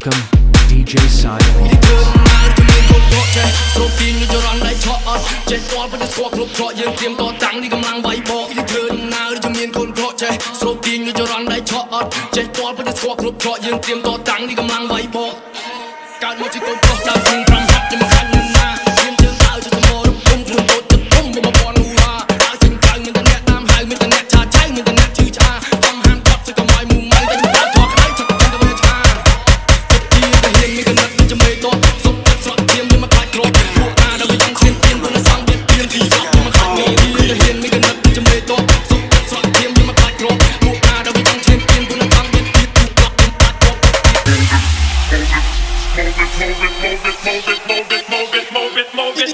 Welcome, DJ Silent. សូពីងយរ៉ាន់ដៃឆក់អត់ចេះតល់ប៉ុន្តែស្គាល់គ្រប់ក្រក់យើងត្រៀមតតាំងនេះកម្លាំងវាយបកនេះធ្វើដំណើរជំនាញកូនក្រក់ចេះសូពីងយរ៉ាន់ដៃឆក់អត់ចេះតល់ប៉ុន្តែស្គាល់គ្រប់ក្រក់យើងត្រៀមតតាំងនេះកម្លាំងវាយបកកើតមកជាកូនប្រុសដើរជិះ5ហាត់ជាមួយខាងនឹងណាមានជើងដើរចុះទៅមករំពុំខ្លួនតូចទៅពុំមកបនហូរដើរចេញក្រៅមានតែអ្នកតាមហៅមានតែអ្នកឆាឆៃមានតែអ្នកឈឺឆ្អាកំហាមកាត់សកម៉ៃមូម៉ៃតែដើរធေါ်ក្តៅឆាប់ទៅវិញឆ្អាទីតែហ៊ានមានកណ្ដាត់ជាមេតតសុកទឹកស្រក់ធៀមយកមកខ្លាច់ក្រោកពួកអាដល់វិញឈានទៀនប៉ុន្តែសងទៀតទៀនទីស្រក់យកមកខ្លាច់ទីតែហ៊ានមានកណ្ដាត់ជាមេតតសុកទឹកស្រក់ធៀមយកមកខ្លាច់ក្រោកពួកអាដល់វិញឈានទៀនប៉ុន្តែសងទៀតទីទូក្លាប់ខ្ញុំខ្លាច់ក្រោក Move it.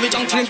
Welcome, DJ